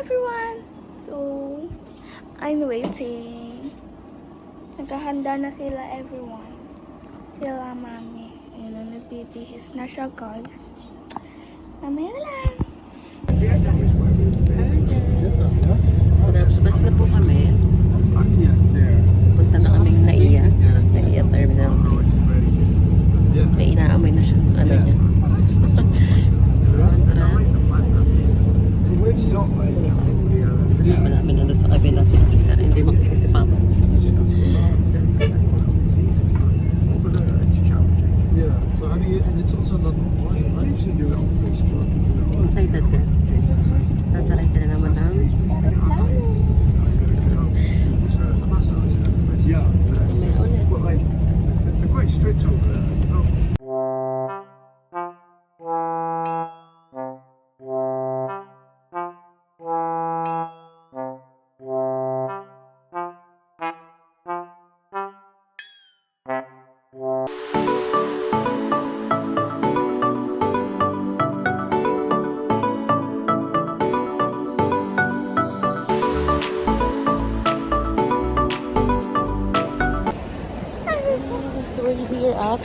everyone! So, I'm waiting. Naghahanda na sila everyone. Sila mami. Ayun na, nagbibihis na siya guys. Mamaya na lang. So, nabas na po kami. Punta na kaming Naiya Terminal 3. May inaamoy na siya. Ano niya? So, kasama namin nandun sa kabila si Kika. Hindi makita si Papa. Excited ka? Sasakay ka na naman ng They're quite strict over there. So we're here at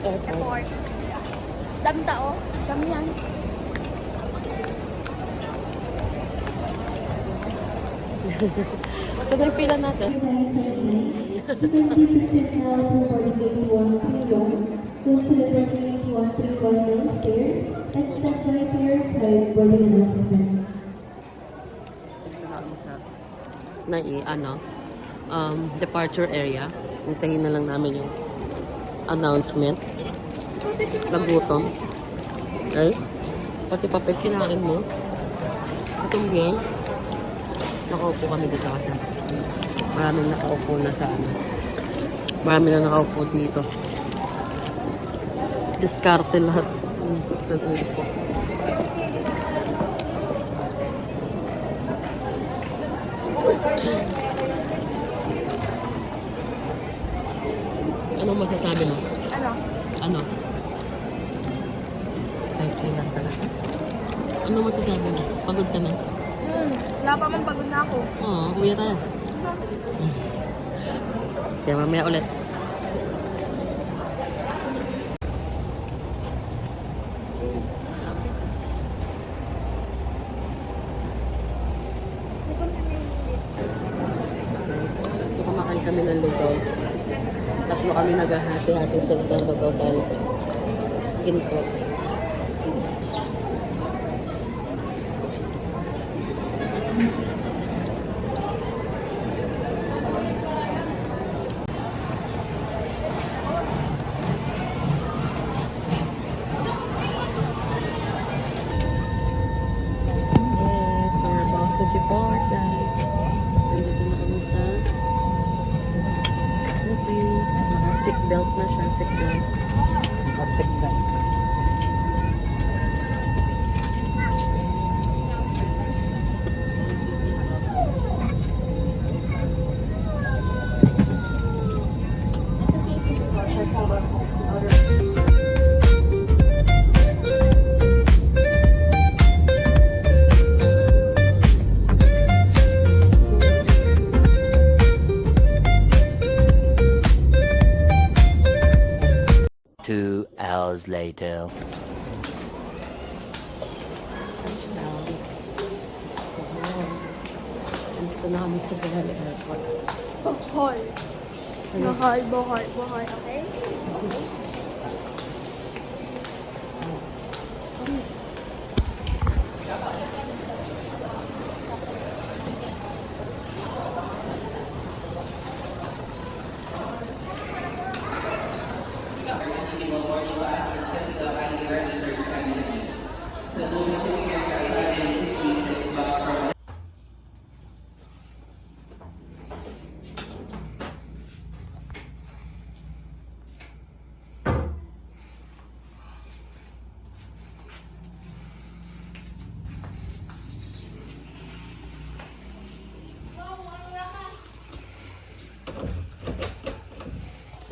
airport. Dami tao. Dami yan. So nagpila natin. Ito na kami sa departure area. Hintayin na lang namin yung announcement. Nagutom. Okay? Pati papel kinain mo. Itong gang. Nakaupo kami dito kasi maraming nakaupo na sa ano. Marami na nakaupo dito. Diskarte lahat sa upo. Anong masasabi mo? Ano? Ano? Kahit kailan talaga. Ano masasabi mo? Pagod ka na? Wala pa man, pagod na ako. Oo, uwi tayo. Kaya mamaya ulit. Guys, so kumakain kami ng lugaw. Tatlo kami naghahati-hati sa isang lugaw dahil ginto. Yes, we're about to depart, guys. Nandito na kami sa naka-seatbelt na siya, seatbelt. Naka-seatbelt. Later. Touchdown. Nandito na kami sa Bohol Airport. Bohol. Bohol, Bohol, Bohol, okay?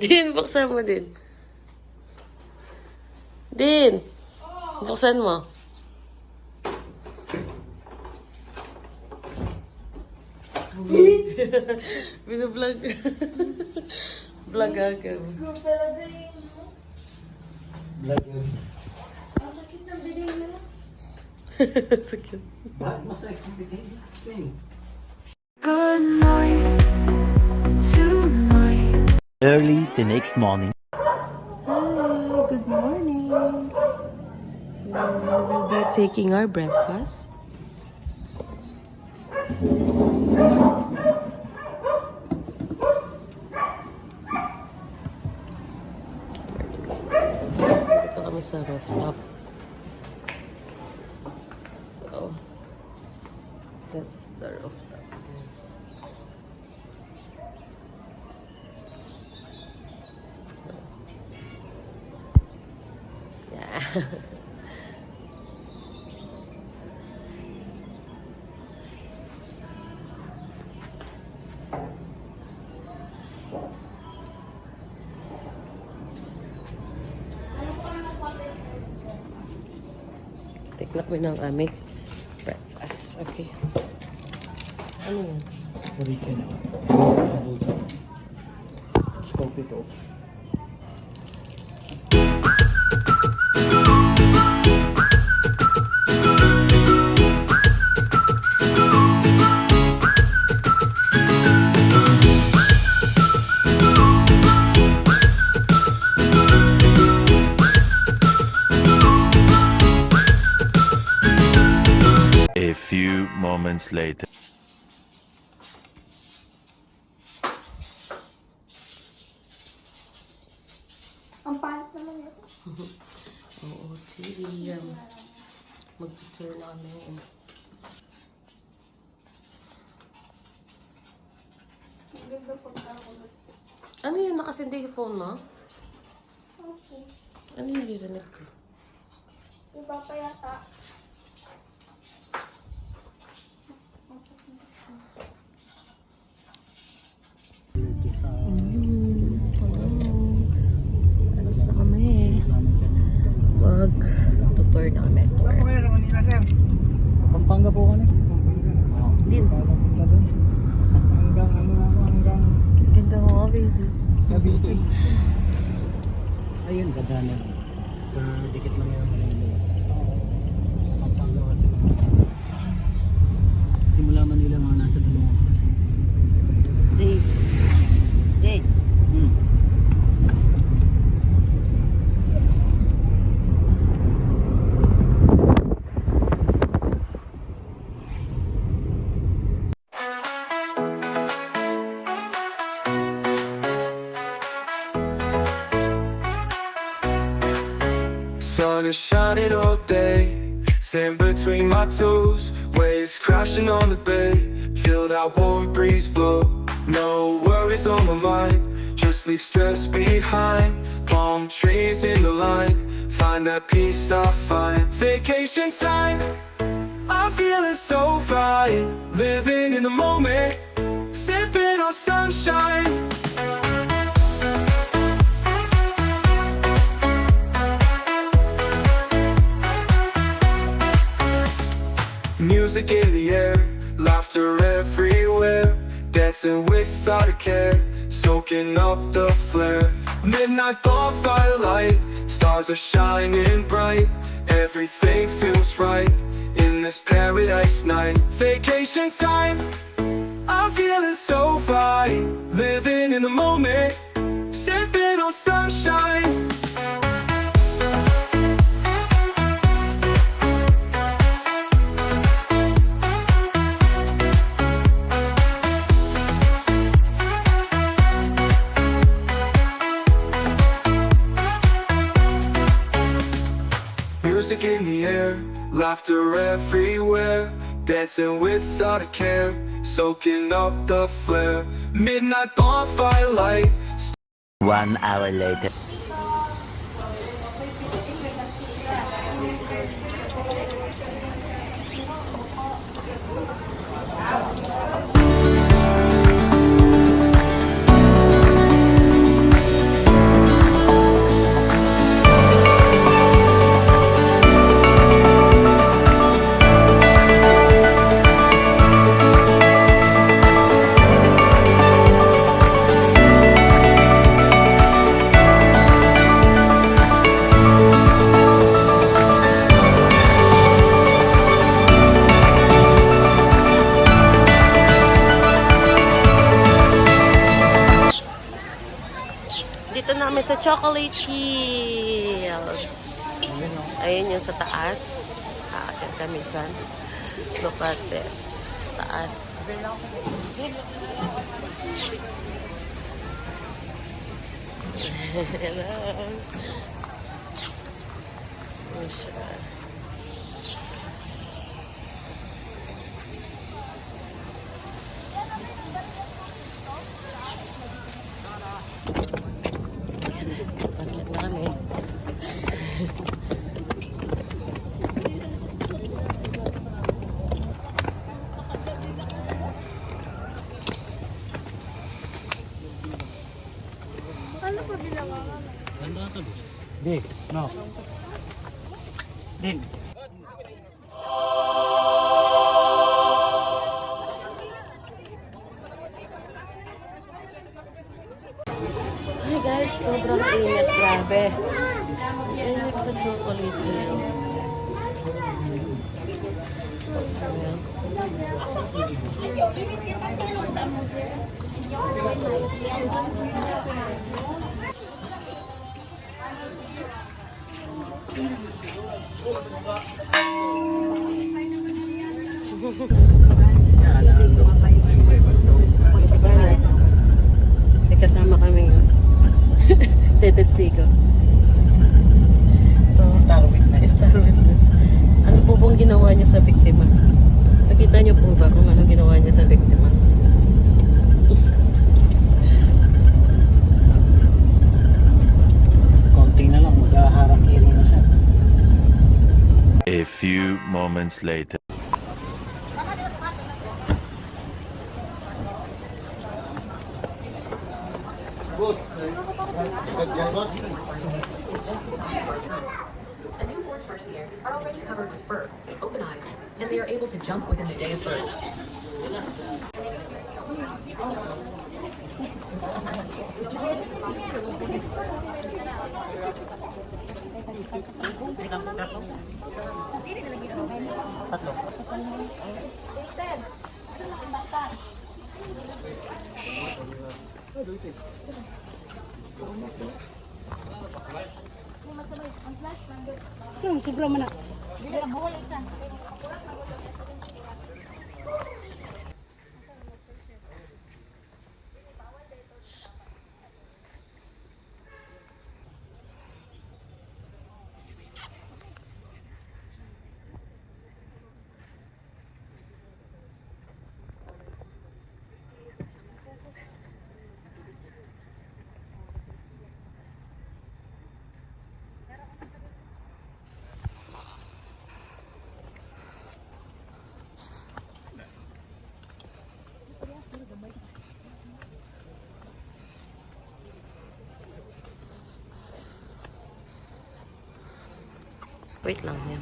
Din, buksan mo din. Din, buksan mo. Binablog. Vlog agad. Group talaga yun. Vlog yun. Ang sakit ng bigay nila. Sakit. Bakit masaya kung bigay? Good night tonight. Early the next morning. Hi, good morning. So, we'll be taking our breakfast. Dito kami sa rooftop. So, that's the rooftop. Yeah. Take na ko ng aming breakfast. Okay. Ano yan? Burrito na. Scope ito. A few moments later. Ang pangit naman yun. Oo, chili. Mag-turn on na yun. Ang ganda pagkakulot. Ano yun? Nakasindi yung phone mo? Okay. Ano yung narinig ko? Iba pa yata. Alas na kami. Mag-tutor na kami. Saan po kayo sa Manila, sir? Pampanga po kami. Din. Papunta doon. Hanggang ano na ako, hanggang Ganda mo, baby. Cavite. Ayun, ganda na. Dikit lang yung Manila. Pampanga kasi simula Manila mga nasa 2 oras. Dave. Dave. Sun is shining all day, sand between my toes, waves crashing on the bay, feel that warm breeze blow. No worries on my mind, just leave stress behind. Palm trees in the line, find that peace I find. Vacation time, I'm feeling so fine, living in the moment, sipping on sunshine. Music in the air, laughter everywhere, dancing without a care, soaking up the flare. Midnight bonfire light, stars are shining bright, everything feels right in this paradise night. Vacation time, I'm feeling so fine, living in the moment, sipping on sunshine. Music in the air, laughter everywhere, dancing without a care, soaking up the flare. Midnight bonfire light. 1 hour later. kami sa Chocolate Hills. Ayun yung sa taas. Aakyat kami dyan. Look at it. Taas. Hello. Ayan siya. Akyat na kami. Ano pa binangangan? Ganda ka ba? Di, no. Din. Hi guys, sobrang init. Grabe. Init sa Chocolate Hills. Ayan. May kasama kaming tetestigo. So, Star witness. Star witness. Ano po bang ginawa niya sa biktima? Nakita niyo po ba kung anong ginawa niya sa biktima? Konti na lang, mag-aharang-kiri na siya. A few moments later. A newborn farcier are already covered with fur, open eyes, and they are able to jump within the day of birth. Wait lang yan.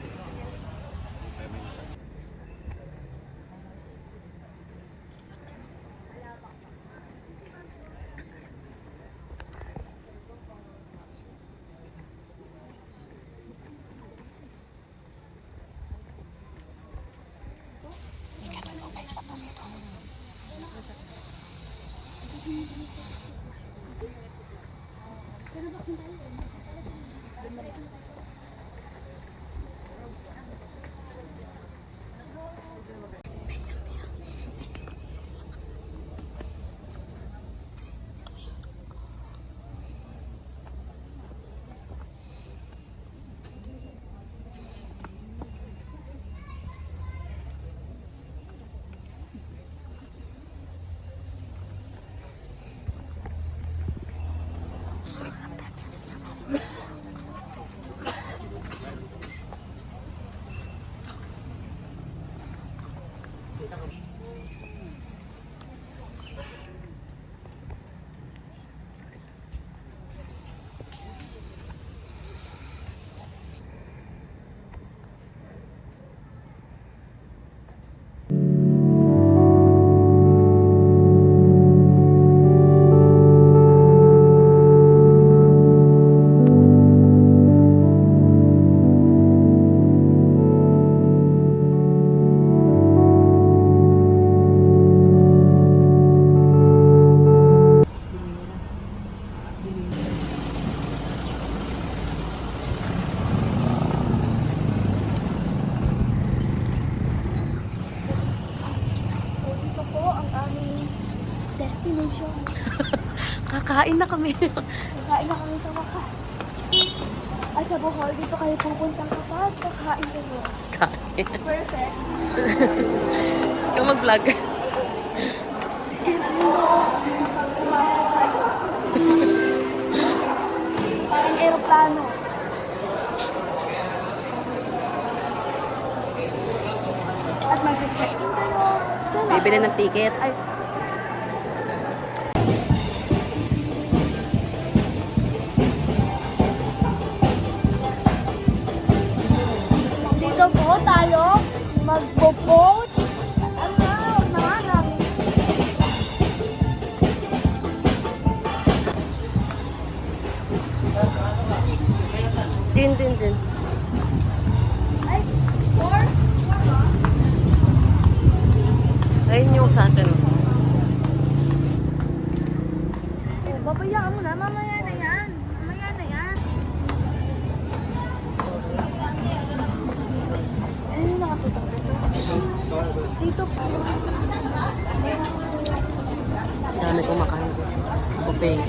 Kakain na kami. Kakain na kami sa wakas. At sa Bohol, dito kayo pupunta kapag kakain kayo. Kain. Perfect. Ikaw mag-vlog. Pumasok kayo. Parang aeroplano. At mag-check-in kayo. Saan? Bibili ng ticket. Ay. Dito po tayo magpo-vote. Din. Ay, four? Ayun yung sa atin. Oh, babayaan mo na. Mamaya na yan. Mamaya na yan. Ano yung nakatutok dito? Dito pa. Dami kumakain ko sa buffet.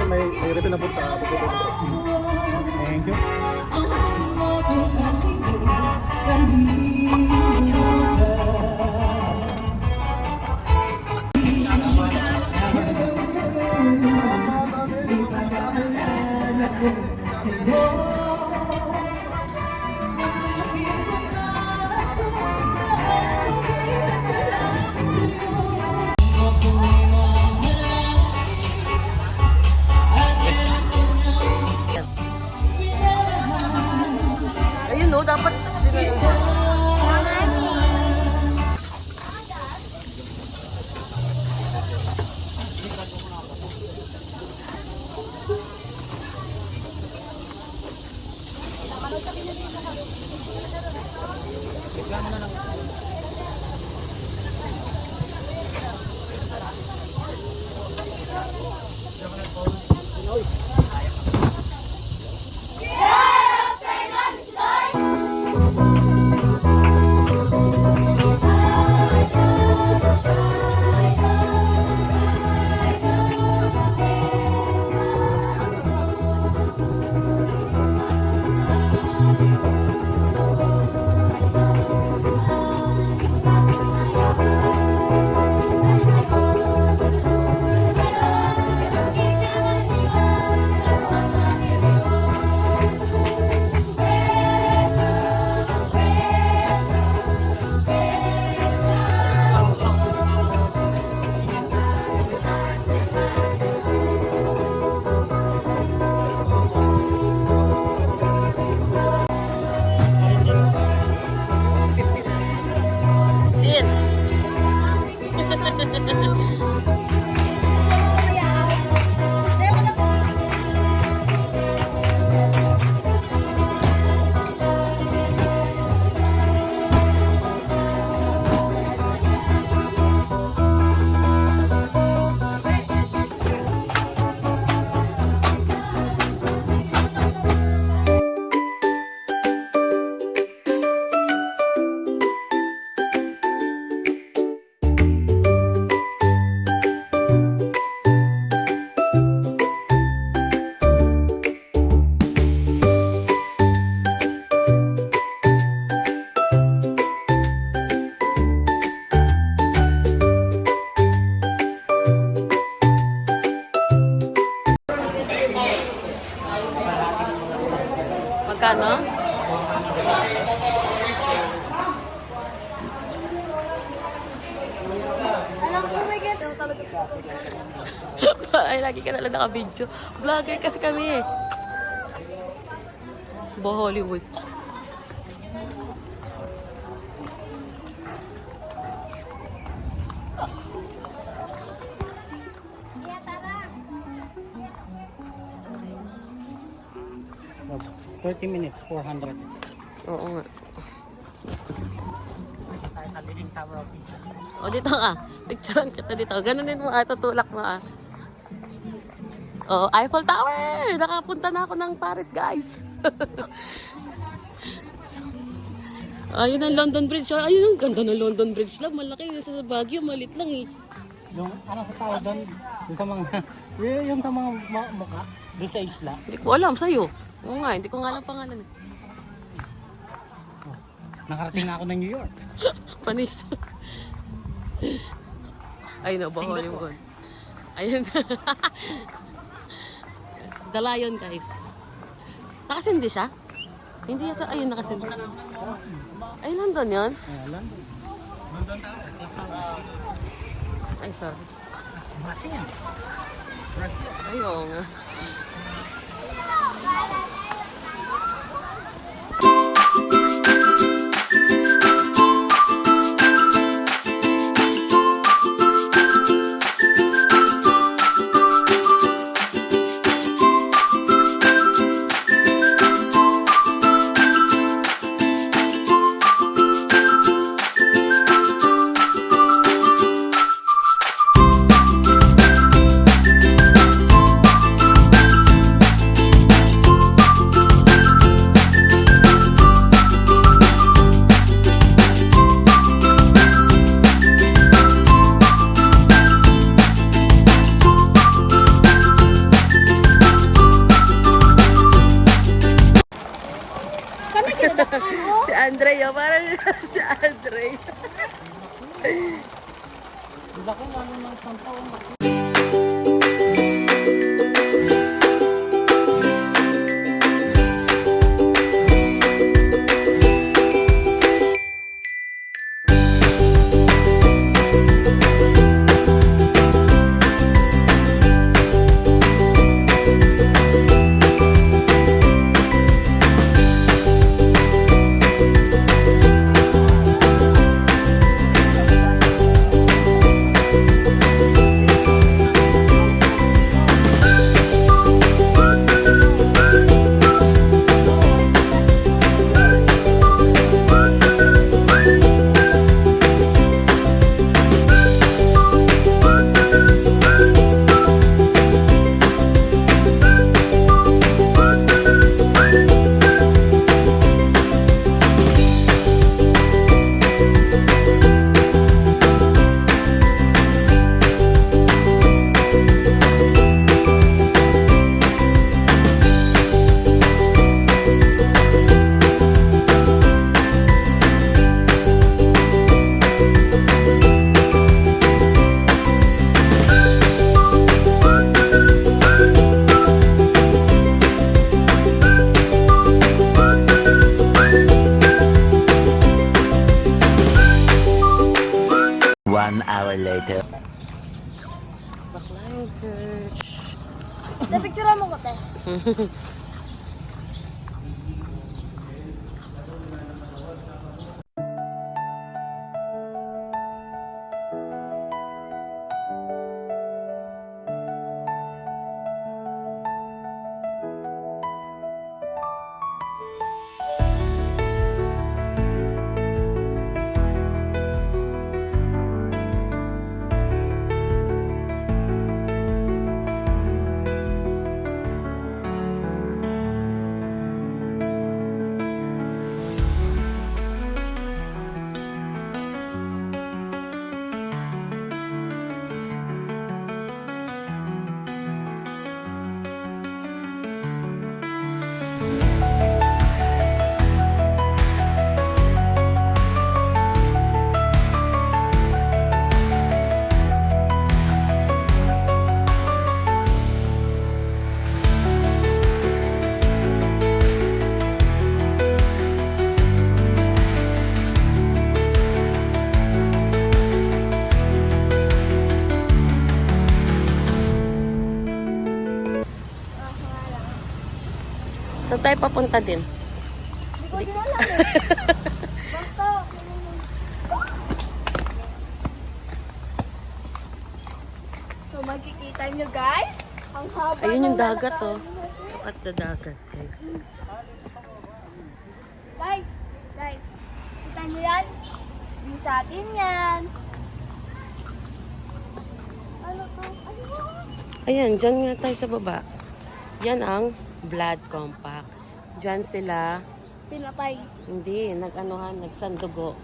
May refill na po sa Thank you. Ayun no, dapat din. Magkano? Alam ko, may get. Talaga. Ay, lagi ka nalang naka-video. Vlogger kasi kami eh. ba Hollywood? Oh, 30 minutes, 400. Oo nga. Tayo sa Leaning Tower of Pisa. O, dito ka. Picturean kita dito. Ganunin mo, tutulak mo, Oh, Eiffel Tower! Nakapunta na ako ng Paris, guys. Ayun ang London Bridge. Ayun, ang ganda ng London Bridge lang. Malaki. Yung sa Baguio, malit lang eh. Yung ano sa tao doon, doon sa mga, yung sa mga mukha, doon sa isla. Hindi ko alam sa'yo. Oo nga, hindi ko nga alam pangalan eh. Nakarating na ako ng New York. Panis. Ay na ba Hollywood? Ayun. The Lion, guys. Nakasindi siya? Hindi yata. Ayun, nakasindi. Ay, London yun? Ayan. Ay, sorry. Brazil. Ay, oo nga. Si Andre, parang si Andre. Laki na ano ng taon. Later. Backline Church. Napicturean mo ko, te. Saan tayo papunta din? Pwede na lang eh. Basta. So makikita nyo guys, ang haba Ayun yung ng dagat, oh. lalakarin natin. Look at the dagat. Okay. Guys, kita nyo yan? Hindi sa atin yan. Ano to? Ano yan? Ayan, dyan nga tayo sa baba. Yan ang blood compact. Dyan sila, Pinapay. hindi, nag-anuhan, nagsandugo.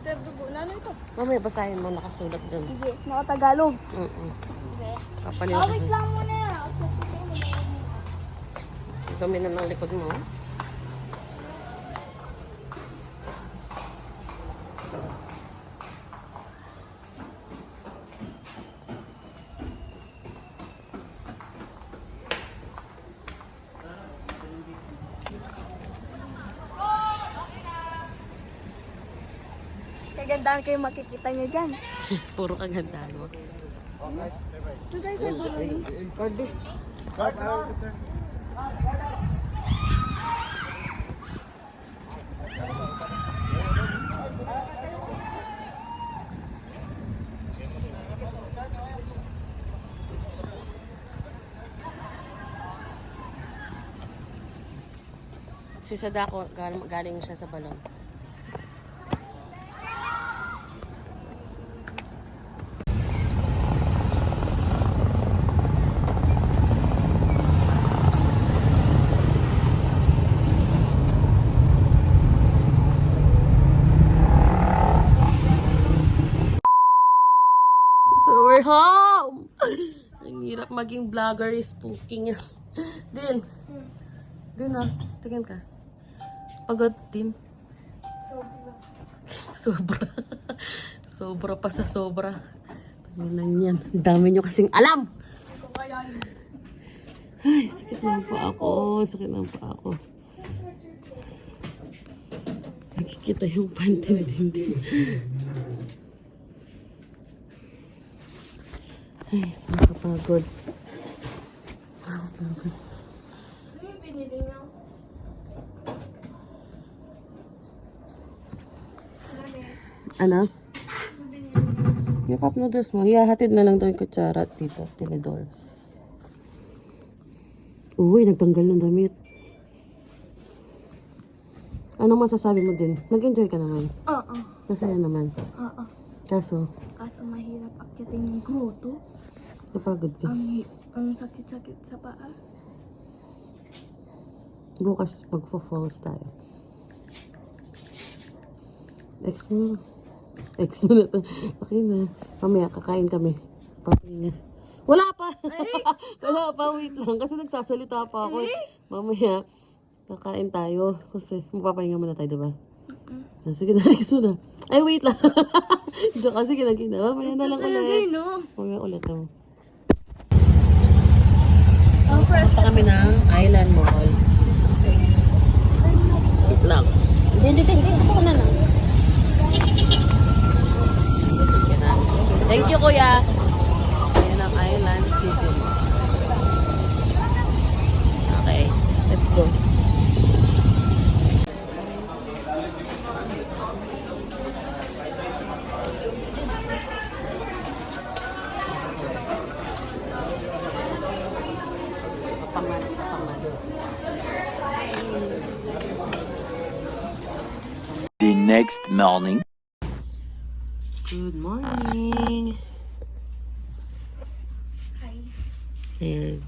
Sir, dugo na ano ito? Mamaya basahin mo, nakasulat dun. Hindi, nakatagalog. Mm-mm. Hindi. Papaliwanag Wait mo. lang muna. Dumi na ng likod mo. Kagandahan kayo makikita nyo dyan. Puro kagandahan mo. So guys, sa dulo. Si Sadako, galing siya sa balon. So we're home! Ang hirap maging vlogger is spooking. Din. Din ah. Tingin ka. Pagod din. Sobra. Sobra pa sa sobra. Tingnan lang yan. Ang dami nyo kasing alam! Ay, sakit lang pa ako. Sakit lang pa ako. Nakikita yung panty na din. Ay, nakapagod. Nakapagod. Ano yung pinili nyo? Ano? Yung cup noodles mo, hihahatid na lang daw yung kutsara at dito, tinidor. Uy, nagtanggal ng damit. Anong masasabi mo din? Nag-enjoy ka naman? Oo. Masaya naman. Oo. Kaso, Kaso mahirap akyatin yung grotto. napagod ka. Ang sakit-sakit sa paa. Bukas magfo-falls tayo. Ex mo. Ex mo na to. Okay na. Mamaya kakain kami. Papahinga. Wala pa! Wala pa, wait lang. Kasi nagsasalita pa ako. Mamaya, kakain tayo. Kasi mapapahinga muna tayo, diba? Sige na, ex mo na. Ay, wait lang. Diyo kasi kinagina. Mamaya na lang ulit. Mamaya ulit lang. So, punta kami ng Island Mall. Wait lang. Hindi ko na lang. Thank you, kuya. Ayan ang Island City Mall. Okay, let's go. Papaman. The next morning. Good morning. Hi. Ayan.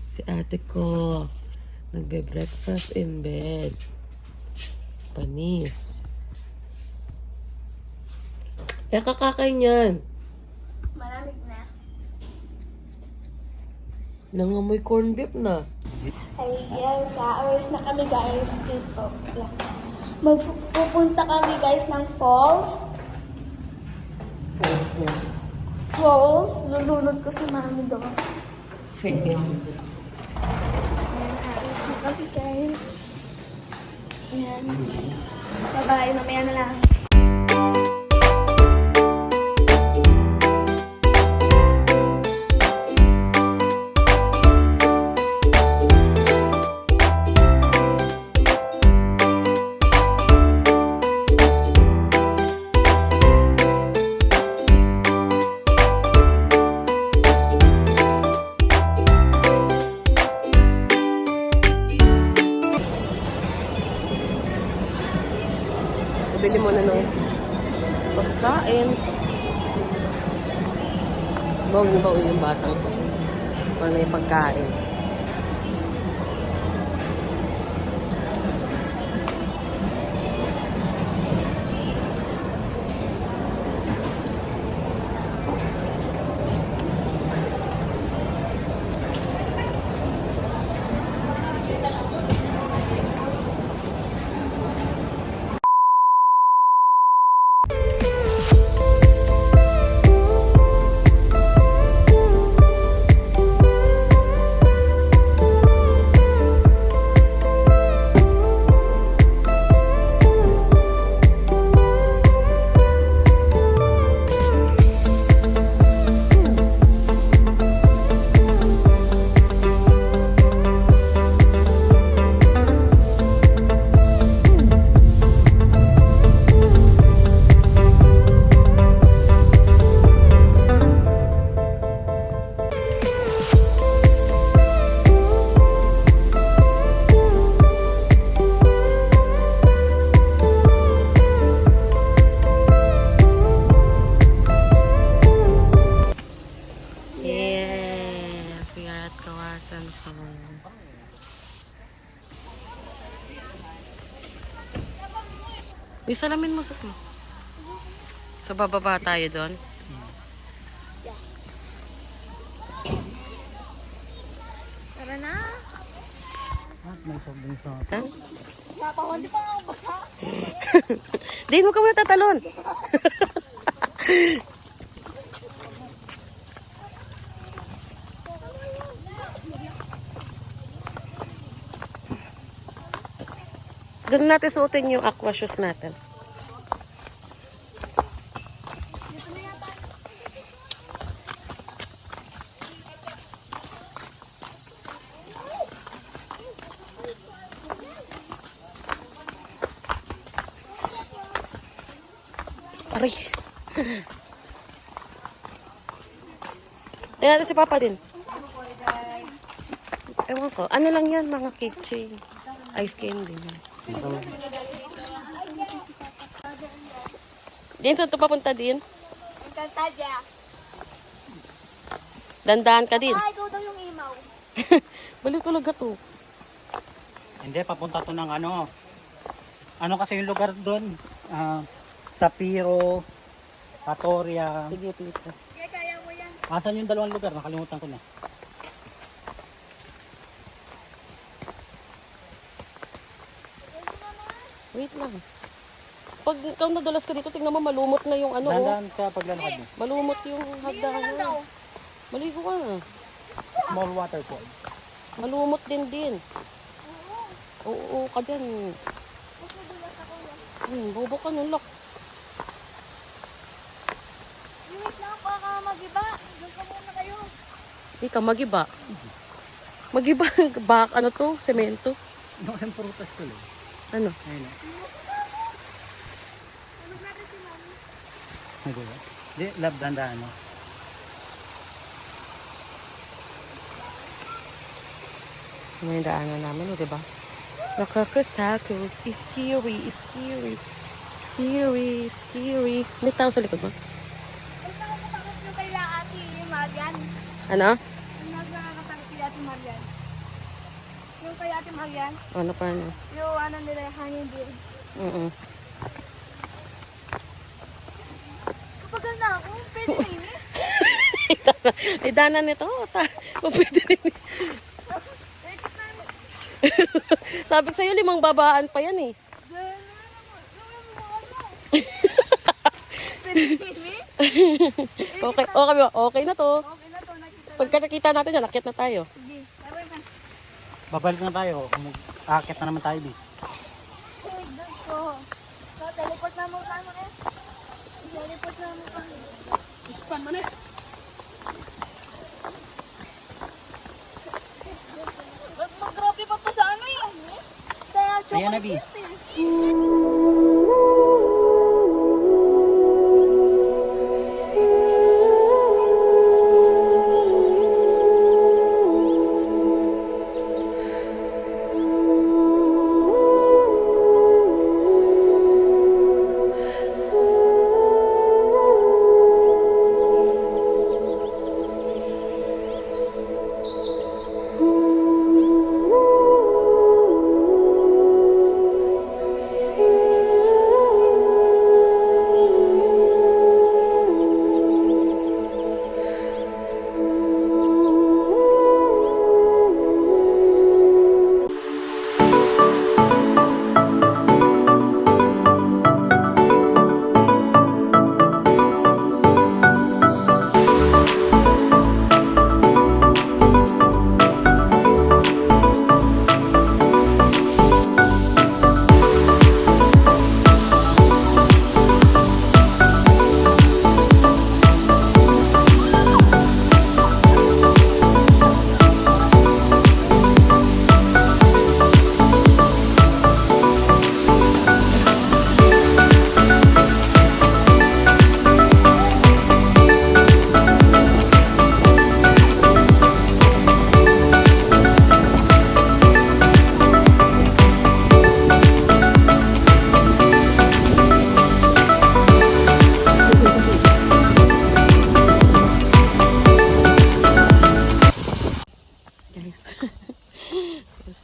Si ate ko. Nagbe-breakfast in bed. Panis. Eh, kakakain yan. Malamig na. Nangamoy corn beef na. Ay, yes. Hours na kami guys dito. Magpupunta kami guys ng falls. Falls. Lulunod ko si mami doon. Famous. Ayan, hours na kami guys. Ayan. Bye-bye. Mamaya na lang. pagkain. Bawing-bawi yung batang to. Wala yung pagkain. Yes, we are at Kawasan Farm. May salamin mo sa to. So, bababa tayo doon. Tara na. At may sobrang sa Hindi pa ako basa. Din mo ka muna tatalon. Ganun natin suotin yung aqua shoes natin. Aray. Tingnan natin si Papa din. Ewan ko. Ano lang yan, mga kitchen. Ice candy. Din, saan ito papunta din? Encantadia. Dandahan ka din. Ay, ikaw daw yung imaw. Baliw talaga to. Hindi, papunta to ng ano. Ano kasi yung lugar doon? Sapiro, Patoria. Sige, plita. Kaya kaya mo yan. Asan yung dalawang lugar? Nakalimutan ko na. Wait lang. Pag ikaw nadulas ka dito, tingnan mo malumot na yung ano. Oh. Dandan ka paglalakad mo. Malumot yung hagdanan. Maligo ka na. Small waterfall. Malumot din. Oo ka dyan. Bobo ka nun, lock. Wait lang, baka magiba. Doon ka muna kayo. Hindi ka magiba. Magiba, ano to? Semento? Yung yung prutas ko lang. Ano? Ayun o. Tulog natin si Mami. Hindi ba? Hindi, love dandan no? May daanan namin, di ba? Nakakatakot. Scary. May tao sa likod mo? Ay, nakakatakot yung kay Ate Marian. Ano? Yung nakakatakot kay Ate Marian. Yung kay Ate Marian. Ano pa ano? Yung ano nila, hanging bird. Kapag na ako, pwede na yun. Ay, danan nito. Pwede rin. Sabi ko sa'yo, 5 babaan pa yan eh. Okay na to. Pagka nakita natin yan, akit na tayo. Babalik na tayo. Aakit na naman tayo di. Teleport na mo tayo eh. Teleport na mo tayo. Ispan mo na eh. Mag-grabe pa to sa ano eh. Sa Ayan na, Bi.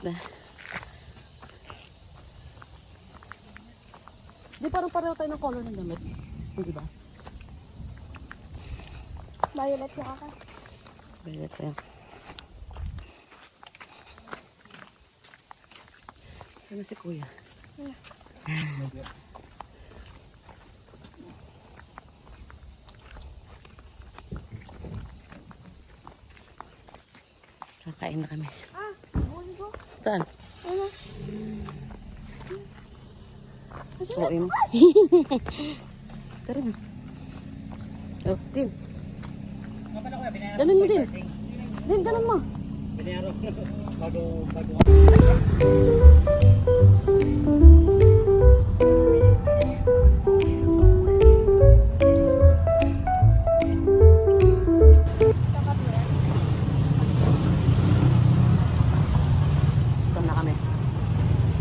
na. Di parang pareho tayo ng color ng damit. Hindi ba? Violet siya ka. Violet sa'yo. Saan na si Kuya? Kakain na kami. Buhin ko. Saan? Ano? Oo, mo. Tara na. Oh, Din. Ganun mo din. Din, ganun mo. Binero. Bago. Gutom na kami.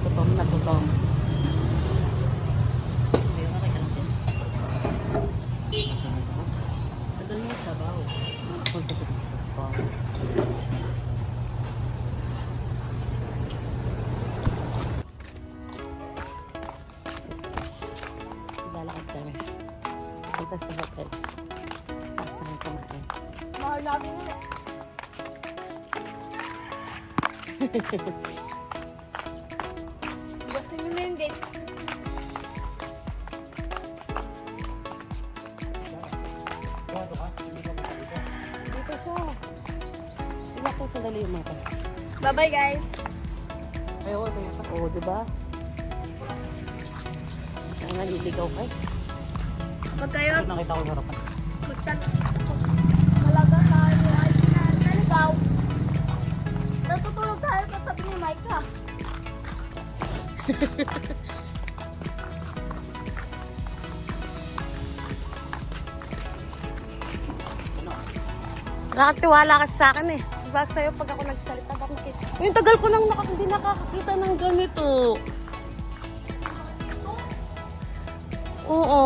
Gutom na gutom. Ayun, okay ka lang din. Tagal mo sabaw. Sabaw. Lalakad kami. Punta sa hotel. Tapos namin kumain. Mahal natin yun. Gusto nyo na yung date. Dito siya. Tingnan ko sandali yung mata. Bye-bye guys. Ay, oo, oo, diba? Kaya naliligaw ka. Pag kayo, Nakita ko sa harapan. malaga tayo ay naligaw. Natutulog tayo sa tabi ni Micah. Nakatiwala kasi sa akin eh. Diba sa'yo pag ako nagsasalita, bakit nakita? Yung tagal ko nang hindi nakakakita ng ganito. Oo.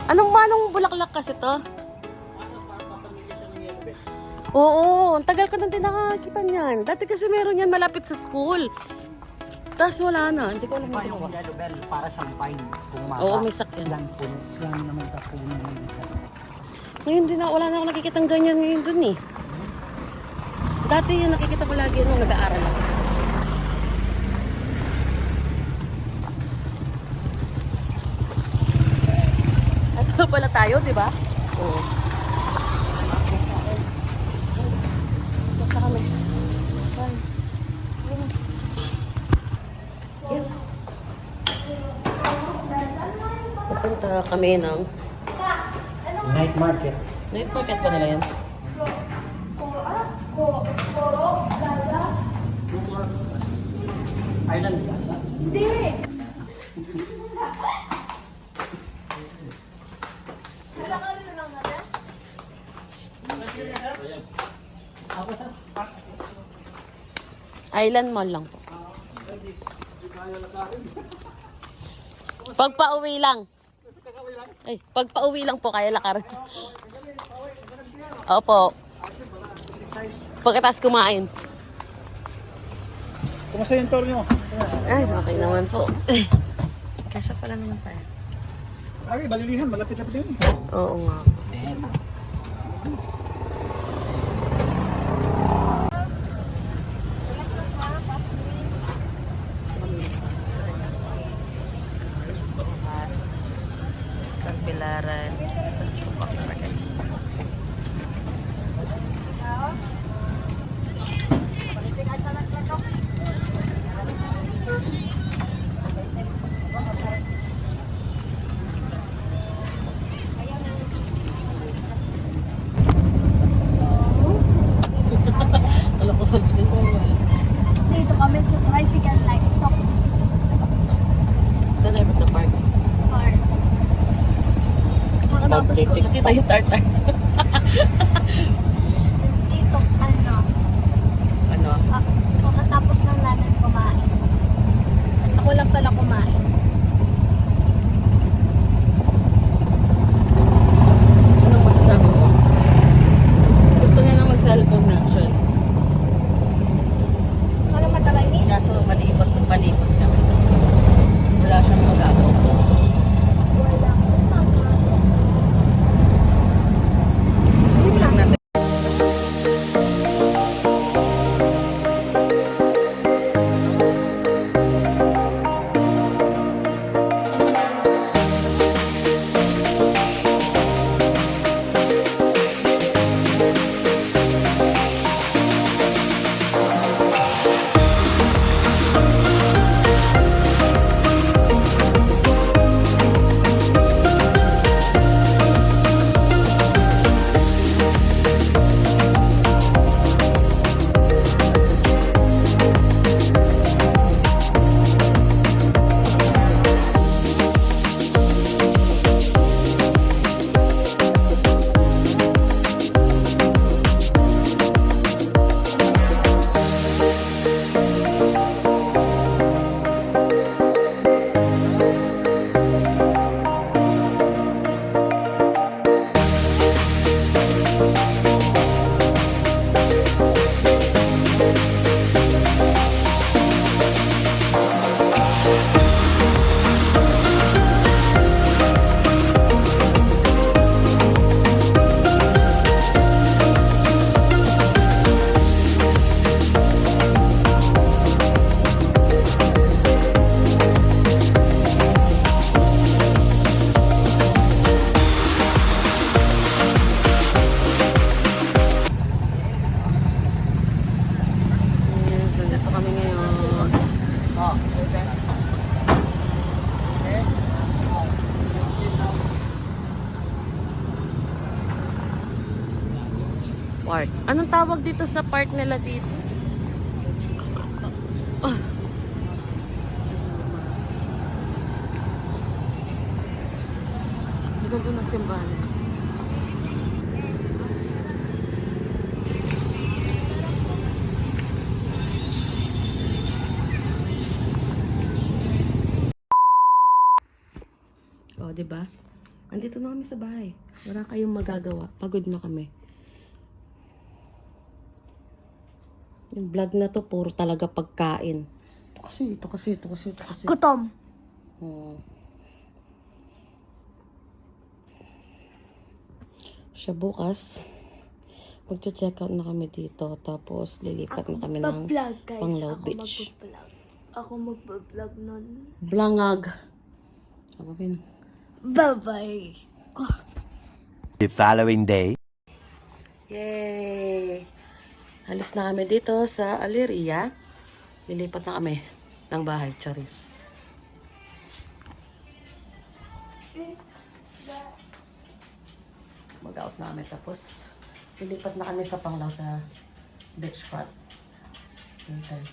Anong bulaklak kasi to? Oo, ang tagal ko nang din nakakita niyan. Dati kasi meron yan malapit sa school. Tapos wala na, hindi ko alam Pa yung yung yellow bell para siyang pine. Kung umaga. Oo, may sakyan. Yan puno. Yan naman sa puno. Ngayon din na, wala na ako nakikitang ganyan ngayon dun eh. Dati yung nakikita ko lagi nung nag-aaral ako. Ito pala tayo, di ba? Oo. Basta kami. Bye. Yes. Pupunta kami ng Night market. night market pa nila yan. Island Plaza. Hindi. Island Mall lang po. Pagpa-uwi lang. Ay, pagpa-uwi lang po kaya lakarin. Opo. Pagkatapos kumain. Kumusta yung tour nyo? Ay, okay naman po. Kasya pala naman tayo. Okay, balilihan. Malapit-lapit din. Oo nga. San Pilaran, San Chupac Market. Kalokohan mo din tayo. Dito kami sa tricycle like top Saan tayo na park? park. Nakatapos ko. Nakita yung tartars. Dito, ano, Ano? pagkatapos lang namin kumain. Ako lang pala kumain. Anong masasabi mo? Gusto niya na mag-cellphone na actually. Park. Anong tawag dito sa park nila dito? Ah. Ang ganda ng simbahan. Oh, 'di ba? Andito na kami sa bahay. Wala kayong magagawa. Pagod na kami. Yung vlog na to, puro talaga pagkain. Ito kasi. Gutom. Siya bukas, magche-check out na kami dito. Tapos, lilipat na kami ng Mag-vlog, guys. Panglao Ako Beach. mag-vlog. Ako mag-vlog nun. Blangag. Ano ba yun? Bye-bye. The following day. Yay! Alis na kami dito sa Aliria. Lilipat na kami ng bahay, Charis. Mag-out na kami tapos lilipat na kami sa Panglao sa beachfront. Okay.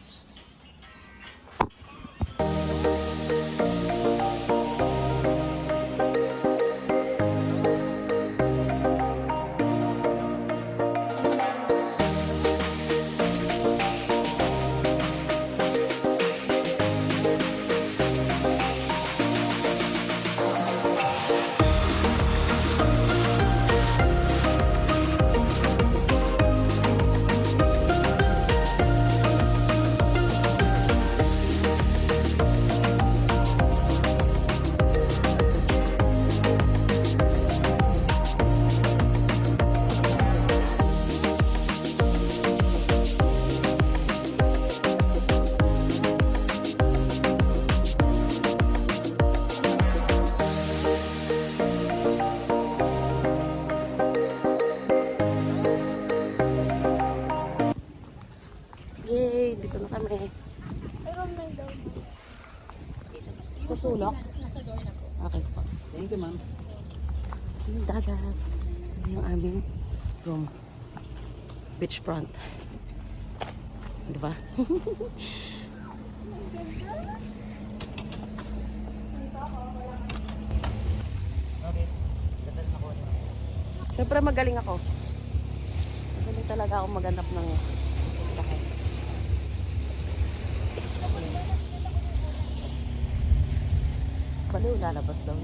Yay! Dito na kami. Sa sulok? Okay po. Thank you, ma'am. Yung dagat. Ito yung aming room. Beachfront. Diba? Siyempre magaling ako. Magaling talaga ako maghanap ng pupuntahan. Baliw, lalabas daw.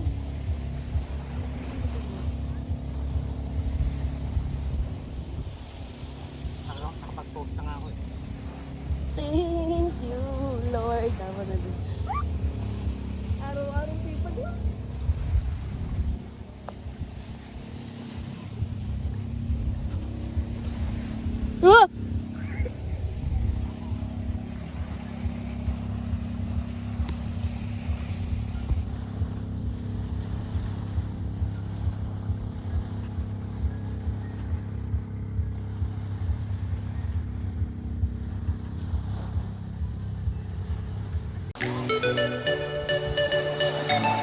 Nakapag-post na nga ako eh. Thank you, Lord. Tama na din. Araw-araw sipag lang. Ah!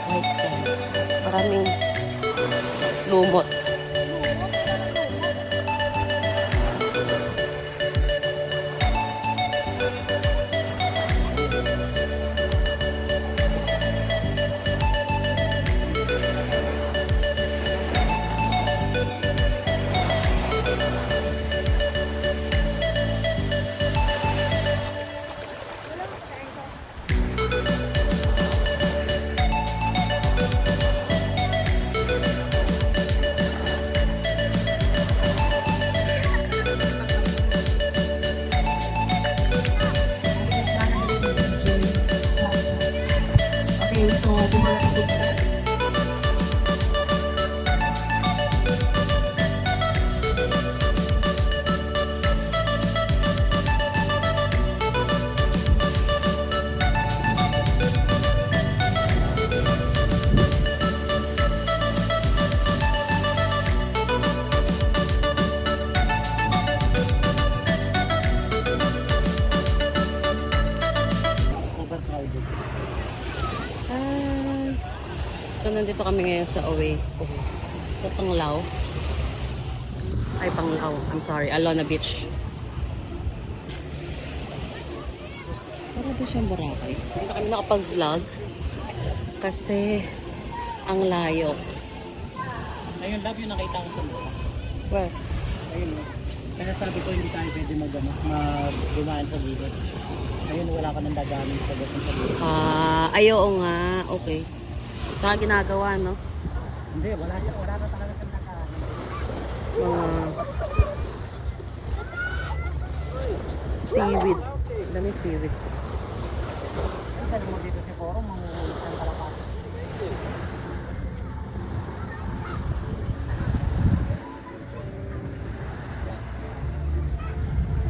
Right side. Maraming lumot. Overcrowded. So, nandito kami ngayon sa Away. Sa Panglao. Ay, Panglao. I'm sorry. Alona Beach. Para ba siyang Boracay? Hindi na kami nakapag-vlog. Kasi, ang layo. Ayun, love yung nakita ko sa mukha. Where? Ayun, oh. Kaya sabi ko hindi tayo pwede magdumaan sa gilid. Ayun, wala ka nang dadaanin sa gilid. Ayaw nga. Okay. Ito ang ginagawa, no? Hindi, wala na talaga siyang dadaanin. Seaweed. Dami seaweed. Sabi mo dito siguro, manguhulog ng kalapate.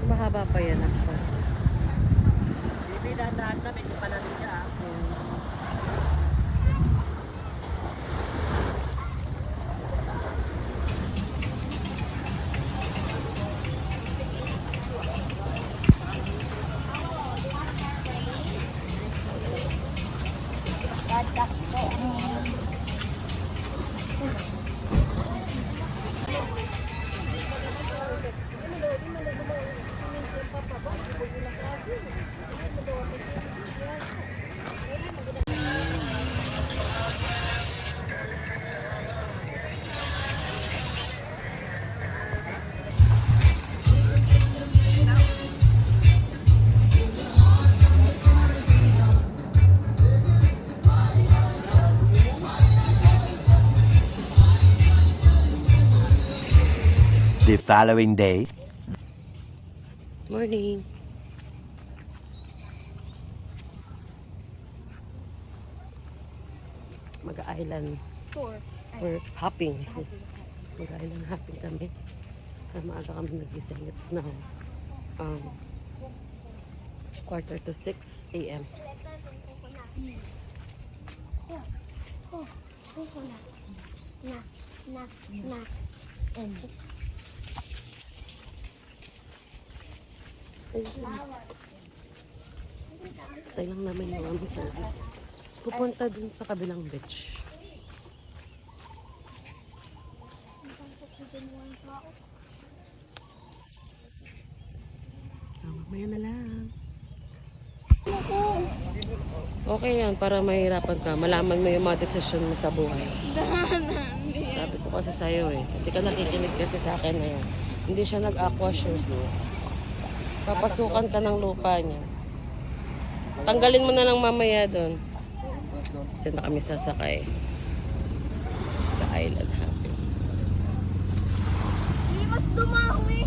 Mahaba pa yan ako. Bibi, dahan-dahan na, medyo palalim siya. The following day. Morning. Mag-island Tour. or hopping. Mag-island hopping kami. Maaga kami nagising. It's now 5:45 a.m. Tayo lang namin yung aming service. Pupunta dun sa kabilang beach. Mamaya na lang. Okay yan, para mahirapan ka. Malaman mo yung mga desisyon mo sa buhay. Sabi ko kasi sa'yo eh. Hindi ka nakikinig kasi sa akin na yan. Hindi siya nag-aqua shoes. Papasukan ka ng lupa niya. Tanggalin mo na lang mamaya doon. Diyan na kami sasakay. The island hopping. Hindi mas dumami.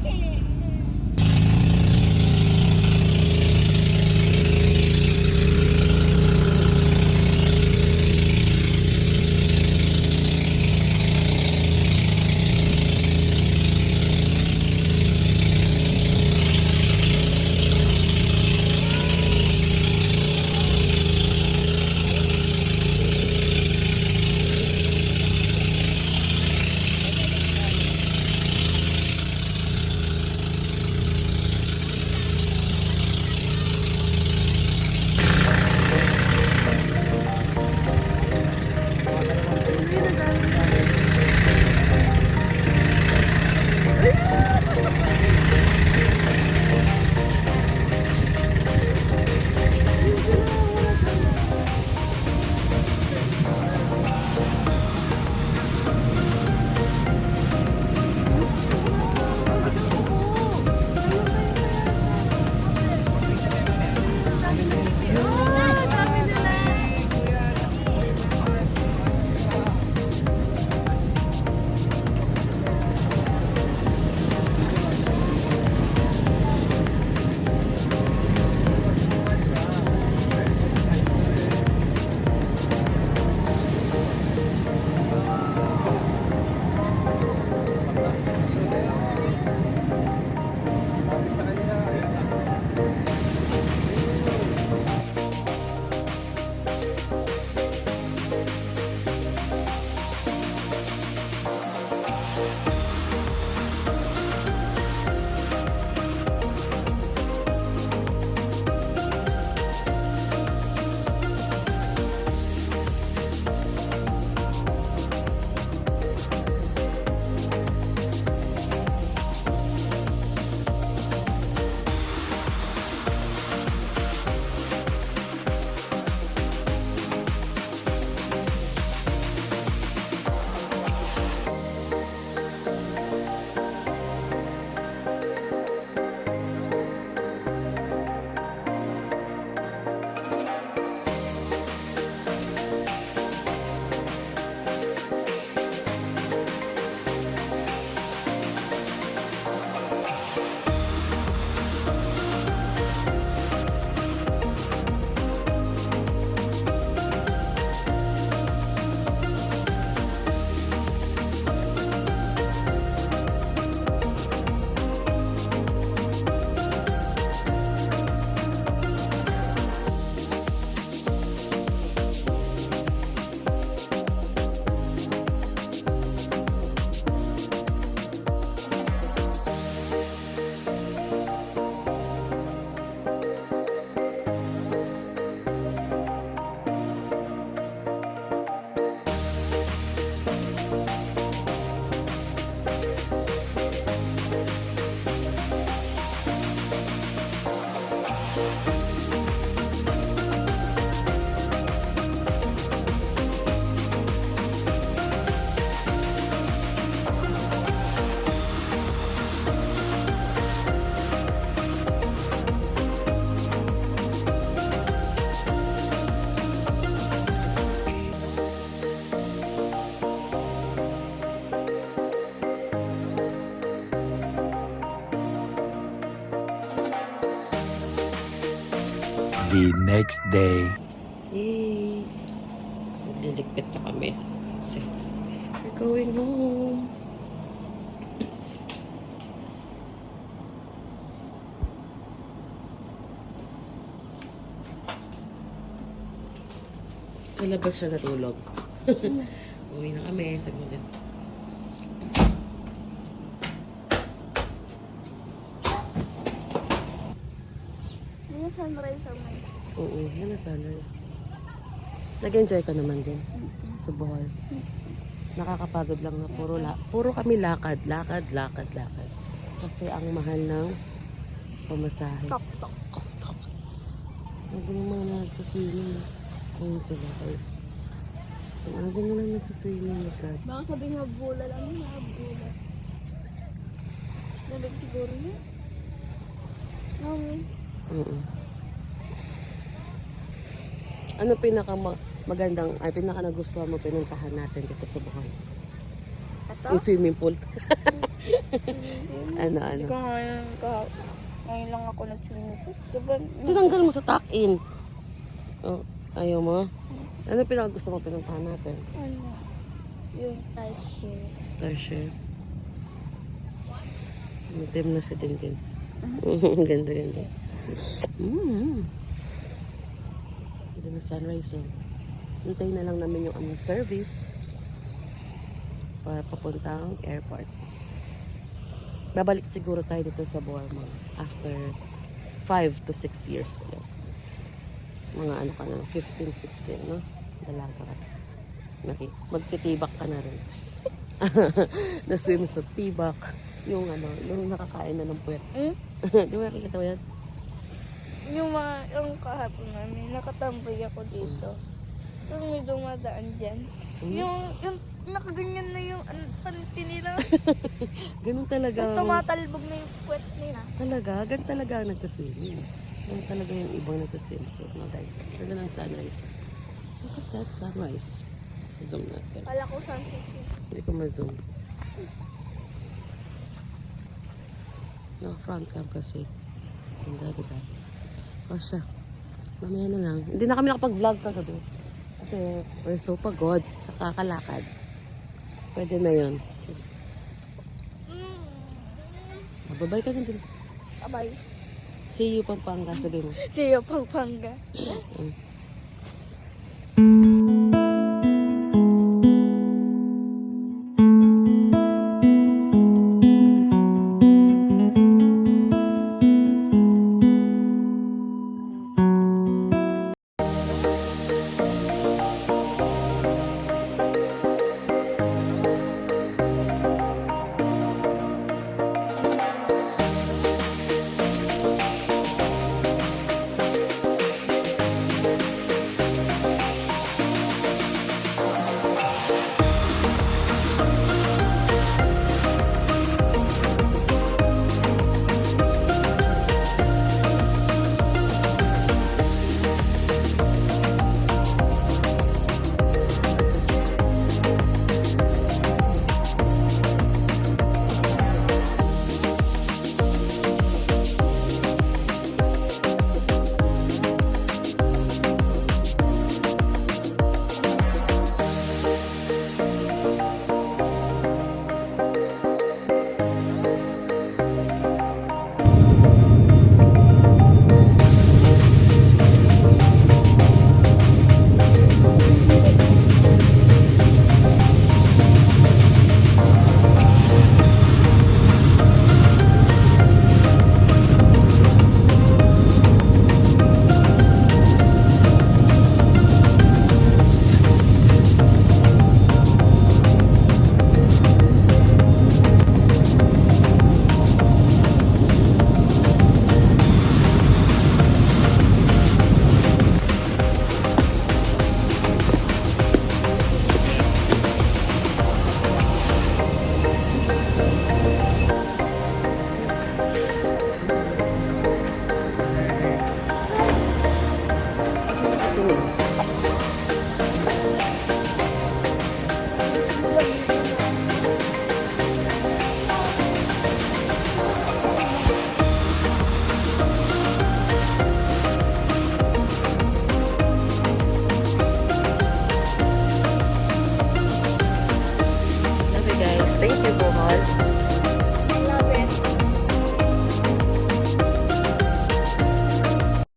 The next day. Yay! Magliligpit na kami. Kasi we're going home. Sa labas siya natulog. Uwi na kami. Sabi mo din. Ano sunrise ang may? Oo, yan na sunrise. Nag-enjoy ka naman din sa Bohol. Nakakapagod lang na puro kami lakad. Kasi ang mahal ng pamasahe. Tok. Mga mga nagsuswimming. Ayun sila guys. Mga ganyan lang nagsuswimming. God. Baka sabihin habula lang yun, habula. Nabig siguro yun? Oo. Ano magandang, ay pinaka nagustuhan mo pinuntahan natin dito sa Bohol? Ito? Yung swimming pool. ano? Hindi ko ngayon lang ako nag-swimming pool. Diba? Tinanggal mo sa tuck-in. Oh, ayaw mo? Ano pinakagusto mo pinuntahan natin? Ano? Yung timeshare. Treasure. Team na si Tintin. Ganda. Ganda na sunrise. Oh. Hintayin na lang namin yung aming service para papuntang airport. Babalik siguro tayo dito sa Bohol after 5 to 6 years ulit. Mga ano ka na, 15, 16, no? Dalaga ka. Magtitibak ka na rin. Na-swim sa tibak. Yung nakakain na ng puwet. Di ba nakikita mo yan? Yung kahapon namin, nakatambay ako dito. Tapos may dumadaan dyan. Yung nakaganyan na yung panty nila. Ganun talaga. Tapos tumatalbog na yung puwet nila. Talaga? Ganun talaga ang nagsaswimming. Ganun talaga yung ibang nagsaswim. So, no guys, ganda ng sunrise. Look at that sunrise. Zoom natin. Kala ko sunset yun. Hindi ko ma-zoom. Front cam kasi. Ganda, diba? O siya. Mamaya na lang. Hindi na kami nakapag-vlog kagabi. Kasi we're so pagod sa kakalakad. Pwede na yun. Babay ka na din. Abay. See you, Pampanga. Sabi mo. See you, Pampanga. Thank you, Bohol.